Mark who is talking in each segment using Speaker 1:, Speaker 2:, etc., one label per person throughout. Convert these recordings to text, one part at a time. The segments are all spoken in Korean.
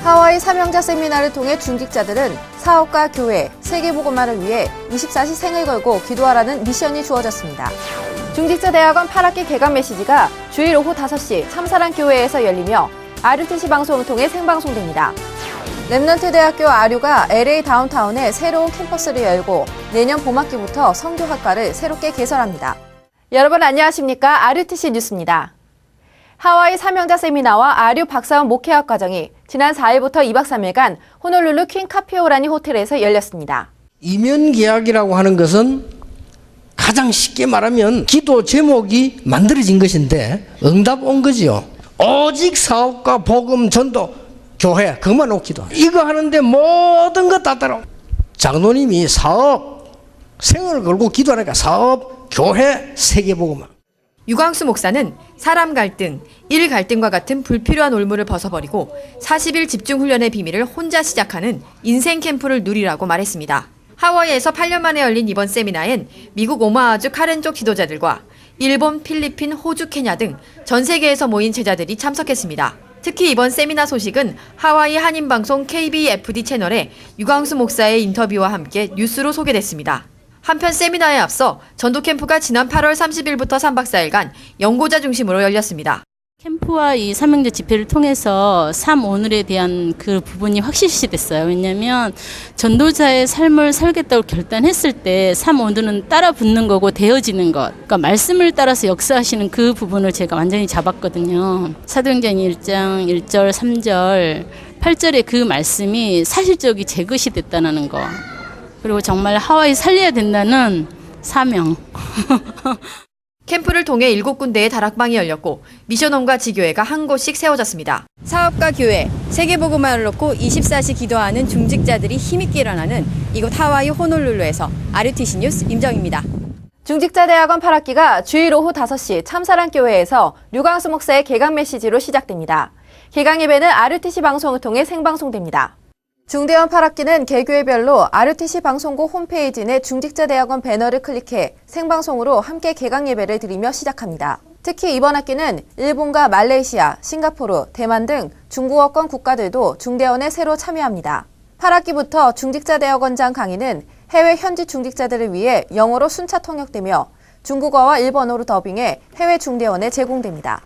Speaker 1: 하와이 사명자 세미나를 통해 중직자들은 사업과 교회, 세계복음화를 위해 24시 생을 걸고 기도하라는 미션이 주어졌습니다. 중직자대학원 8학기 개강 메시지가 주일 오후 5시 참사랑교회에서 열리며 RUTC 방송을 통해 생방송됩니다. 렘넌트 대학교 RU가 LA 다운타운에 새로운 캠퍼스를 열고 내년 봄학기부터 선교학과를 새롭게 개설합니다. 여러분 안녕하십니까? RUTC 뉴스입니다. 하와이 사명자 세미나와 RU 박사원 목회학 과정이 지난 4일부터 2박 3일간 호놀룰루 퀸 카피오라니 호텔에서 열렸습니다.
Speaker 2: 이면 계약이라고 하는 것은 가장 쉽게 말하면 기도 제목이 만들어진 것인데 응답 온 거지요. 오직 사업과 복음 전도 교회 그만 놓기도 이거 하는데 모든 것 다 따라. 장로님이 사업 생을 걸고 기도하니까 사업 교회 세계복음화.
Speaker 3: 유광수 목사는 사람 갈등, 일 갈등과 같은 불필요한 올무를 벗어버리고 40일 집중훈련의 비밀을 혼자 시작하는 인생 캠프를 누리라고 말했습니다. 하와이에서 8년 만에 열린 이번 세미나엔 미국 오마하주 카렌족 지도자들과 일본, 필리핀, 호주, 케냐 등 전 세계에서 모인 제자들이 참석했습니다. 특히 이번 세미나 소식은 하와이 한인방송 KBFD 채널에 유광수 목사의 인터뷰와 함께 뉴스로 소개됐습니다. 한편 세미나에 앞서 전도 캠프가 지난 8월 30일부터 3박 4일간 연고자 중심으로 열렸습니다.
Speaker 4: 캠프와 이 사명자 집회를 통해서 삶 오늘에 대한 그 부분이 확실시됐어요. 왜냐하면 전도자의 삶을 살겠다고 결단했을 때 삶 오늘은 따라 붙는 거고 되어지는 것. 그러니까 말씀을 따라서 역사하시는 그 부분을 제가 완전히 잡았거든요. 사도행전 1장 1절 3절 8절의 그 말씀이 사실적이 제 것이 됐다는 거. 그리고 정말 하와이 살려야 된다는 사명.
Speaker 3: 캠프를 통해 7군데의 다락방이 열렸고 미션홈과 지교회가 한 곳씩 세워졌습니다. 사업과 교회, 세계복음화를 놓고 24시 기도하는 중직자들이 힘있게 일어나는 이곳 하와이 호놀룰루에서 RUTC 뉴스 임정입니다.
Speaker 1: 중직자대학원 8학기가 주일 오후 5시 참사랑교회에서 유광수 목사의 개강 메시지로 시작됩니다. 개강 예배는 RUTC 방송을 통해 생방송됩니다. 중대원 8학기는 개교회별로 RUTC 방송국 홈페이지 내 중직자대학원 배너를 클릭해 생방송으로 함께 개강 예배를 드리며 시작합니다. 특히 이번 학기는 일본과 말레이시아, 싱가포르, 대만 등 중국어권 국가들도 중대원에 새로 참여합니다. 8학기부터 중직자대학원장 강의는 해외 현지 중직자들을 위해 영어로 순차 통역되며 중국어와 일본어로 더빙해 해외 중대원에 제공됩니다.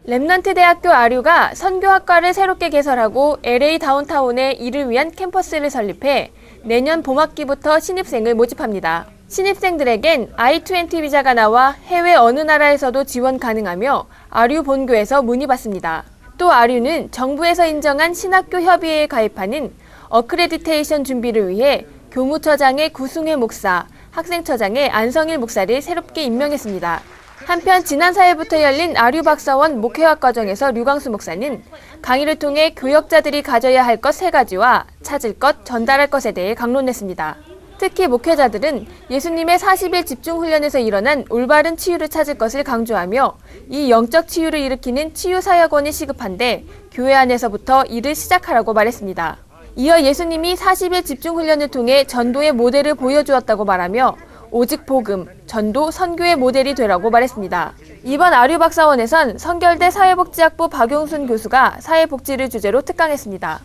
Speaker 5: 렘넌트 대학교 RU가 선교학과를 새롭게 개설하고 LA 다운타운에 이를 위한 캠퍼스를 설립해 내년 봄학기부터 신입생을 모집합니다. 신입생들에겐 I-20 비자가 나와 해외 어느 나라에서도 지원 가능하며 RU 본교에서 문의받습니다. 또 RU는 정부에서 인정한 신학교 협의회에 가입하는 어크레디테이션 준비를 위해 교무처장의 구승회 목사, 학생처장의 안성일 목사를 새롭게 임명했습니다. 한편 지난 4일부터 열린 RU 박사원 목회학 과정에서 유광수 목사는 강의를 통해 교역자들이 가져야 할 것 3가지와 찾을 것, 전달할 것에 대해 강론했습니다. 특히 목회자들은 예수님의 40일 집중훈련에서 일어난 올바른 치유를 찾을 것을 강조하며 이 영적 치유를 일으키는 치유사역원이 시급한데 교회 안에서부터 일을 시작하라고 말했습니다. 이어 예수님이 40일 집중훈련을 통해 전도의 모델을 보여주었다고 말하며 오직 복음, 전도, 선교의 모델이 되라고 말했습니다. 이번 RU 박사원에선 성결대 사회복지학부 박용순 교수가 사회복지를 주제로 특강했습니다.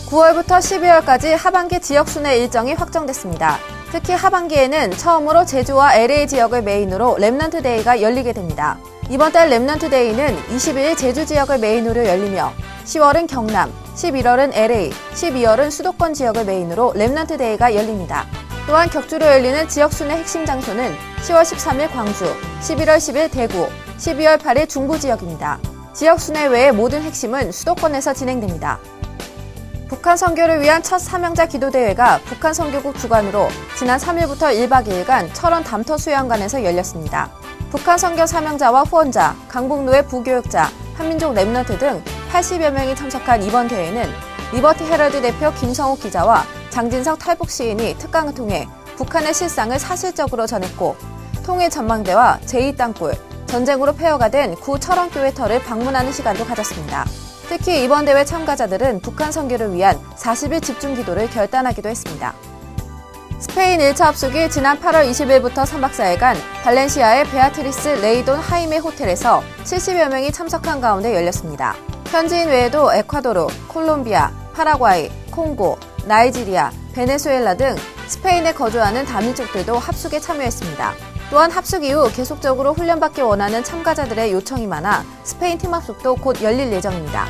Speaker 1: 9월부터 12월까지 하반기 지역순회 일정이 확정됐습니다. 특히 하반기에는 처음으로 제주와 LA 지역을 메인으로 렘넌트 데이가 열리게 됩니다. 이번 달 렘넌트 데이는 21일 제주 지역을 메인으로 열리며 10월은 경남, 11월은 LA, 12월은 수도권 지역을 메인으로 렘넌트 데이가 열립니다. 또한 격주로 열리는 지역순회 핵심 장소는 10월 13일 광주, 11월 10일 대구, 12월 8일 중부 지역입니다. 지역순회 외의 모든 핵심은 수도권에서 진행됩니다. 북한 선교를 위한 첫 사명자 기도대회가 북한 선교국 주관으로 지난 3일부터 1박 2일간 철원 담터 수영관에서 열렸습니다. 북한 선교 사명자와 후원자, 강북노회 부교역자, 한민족 렘넌트 등 80여 명이 참석한 이번 대회는 리버티 헤럴드 대표 김성욱 기자와 장진석 탈북 시인이 특강을 통해 북한의 실상을 사실적으로 전했고 통일 전망대와 제2땅굴, 전쟁으로 폐허가 된 구 철원교회터를 방문하는 시간도 가졌습니다. 특히 이번 대회 참가자들은 북한 선교를 위한 40일 집중 기도를 결단하기도 했습니다. 스페인 1차 합숙이 지난 8월 20일부터 3박 4일간 발렌시아의 베아트리스 레이돈 하이메 호텔에서 70여 명이 참석한 가운데 열렸습니다. 현지인 외에도 에콰도르, 콜롬비아, 파라과이, 콩고, 나이지리아, 베네수엘라 등 스페인에 거주하는 다민족들도 합숙에 참여했습니다. 또한 합숙 이후 계속적으로 훈련받기 원하는 참가자들의 요청이 많아 스페인 팀 합숙도 곧 열릴 예정입니다.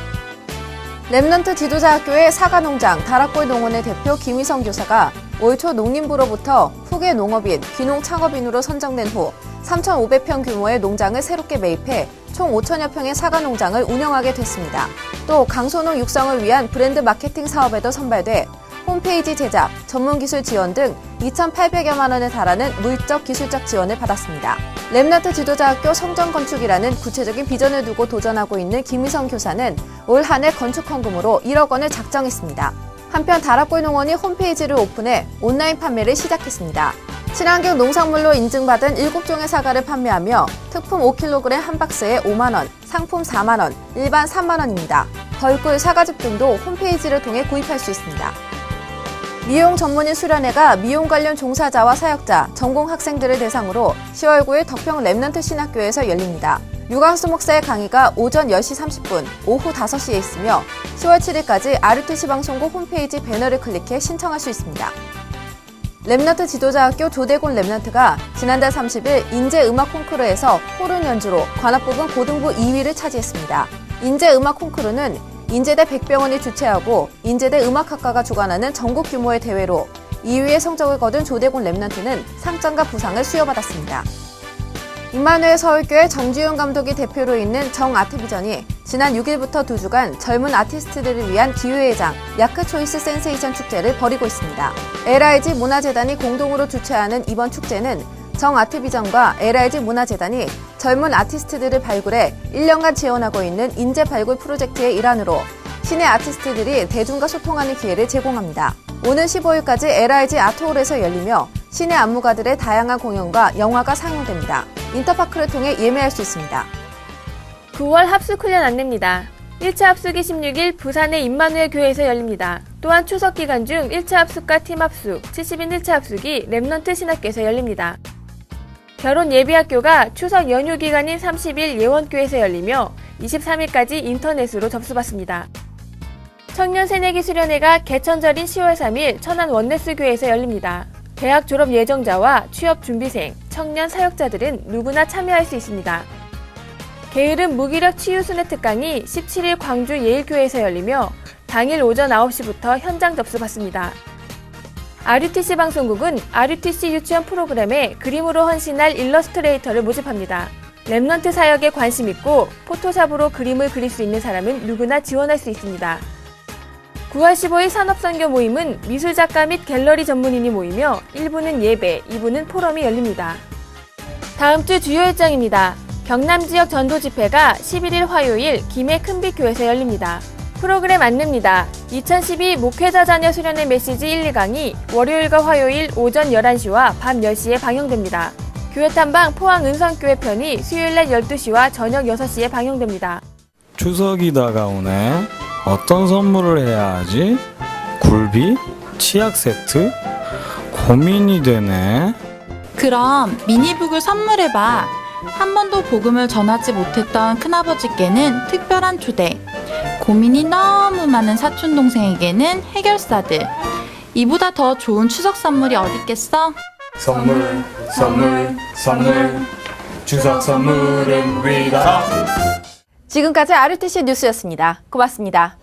Speaker 1: 랩넌트 지도자학교의 사과농장 다락골 농원의 대표 김희성 교사가 올 초 농림부로부터 후계 농업인, 귀농 창업인으로 선정된 후 3,500평 규모의 농장을 새롭게 매입해 총 5천여 평의 사과 농장을 운영하게 됐습니다. 또 강소농 육성을 위한 브랜드 마케팅 사업에도 선발돼 홈페이지 제작, 전문기술 지원 등 2,800여만 원에 달하는 물적 기술적 지원을 받았습니다. 랩넌트 지도자학교 성전건축이라는 구체적인 비전을 두고 도전하고 있는 김희성 교사는 올 한 해 건축 헌금으로 1억 원을 작정했습니다. 한편 다락골 농원이 홈페이지를 오픈해 온라인 판매를 시작했습니다. 친환경 농산물로 인증받은 7종의 사과를 판매하며 특품 5kg 한 박스에 5만 원, 상품 4만 원, 일반 3만 원입니다. 벌꿀, 사과즙 등도 홈페이지를 통해 구입할 수 있습니다. 미용 전문의 수련회가 미용 관련 종사자와 사역자, 전공 학생들을 대상으로 10월 9일 덕평 랩넌트 신학교에서 열립니다. 유광수 목사의 강의가 오전 10시 30분, 오후 5시에 있으며 10월 7일까지 RUTC 방송국 홈페이지 배너를 클릭해 신청할 수 있습니다. 랩넌트 지도자학교 조대곤 랩넌트가 지난달 30일 인제음악 콩쿠르에서 호른 연주로 관악 부분 고등부 2위를 차지했습니다. 인제음악 콩쿠르는 인제대 백병원이 주최하고 인제대 음악학과가 주관하는 전국 규모의 대회로 2위의 성적을 거둔 조대곤 랩넌트는 상장과 부상을 수여받았습니다. 임마누엘 서울교회 정주윤 감독이 대표로 있는 정아트비전이 지난 6일부터 2주간 젊은 아티스트들을 위한 기회의 장 야크 초이스 센세이션 축제를 벌이고 있습니다. LIG 문화재단이 공동으로 주최하는 이번 축제는 정아트비전과 LIG 문화재단이 젊은 아티스트들을 발굴해 1년간 지원하고 있는 인재 발굴 프로젝트의 일환으로 시내 아티스트들이 대중과 소통하는 기회를 제공합니다. 오는 15일까지 LIG 아트홀에서 열리며 시내 안무가들의 다양한 공연과 영화가 상영됩니다. 인터파크를 통해 예매할 수 있습니다.
Speaker 5: 9월 합숙 훈련 안내입니다. 1차 합숙이 16일 부산의 임마누엘 교회에서 열립니다. 또한 추석 기간 중 1차 합숙과 팀 합숙, 70인 1차 합숙이 랩넌트 신학교에서 열립니다. 결혼 예비학교가 추석 연휴 기간인 30일 예원교에서 열리며 23일까지 인터넷으로 접수받습니다. 청년 새내기 수련회가 개천절인 10월 3일 천안 원네스교회에서 열립니다. 대학 졸업 예정자와 취업 준비생, 청년 사역자들은 누구나 참여할 수 있습니다. 게으름 무기력 치유 순회 특강이 17일 광주 예일교회에서 열리며 당일 오전 9시부터 현장 접수받습니다. RUTC 방송국은 RUTC 유치원 프로그램에 그림으로 헌신할 일러스트레이터를 모집합니다. 랩넌트 사역에 관심 있고 포토샵으로 그림을 그릴 수 있는 사람은 누구나 지원할 수 있습니다. 9월 15일 산업선교 모임은 미술작가 및 갤러리 전문인이 모이며 1부는 예배, 2부는 포럼이 열립니다. 다음 주 주요 일정입니다. 경남 지역 전도 집회가 11일 화요일 김해 큰빛교회에서 열립니다. 프로그램 안내입니다. 2012 목회자 자녀 수련회 메시지 1, 2강이 월요일과 화요일 오전 11시와 밤 10시에 방영됩니다. 교회 탐방 포항 은성교회 편이 수요일 날 12시와 저녁 6시에 방영됩니다.
Speaker 6: 추석이 다가오네. 어떤 선물을 해야 하지? 굴비? 치약 세트? 고민이 되네.
Speaker 7: 그럼 미니북을 선물해봐. 한 번도 복음을 전하지 못했던 큰아버지께는 특별한 초대. 고민이 너무 많은 사촌동생에게는 해결사들. 이보다 더 좋은 추석 선물이 어딨겠어?
Speaker 8: 선물 선물 선물 추석 선물은 위다.
Speaker 1: 지금까지 RUTC 뉴스였습니다. 고맙습니다.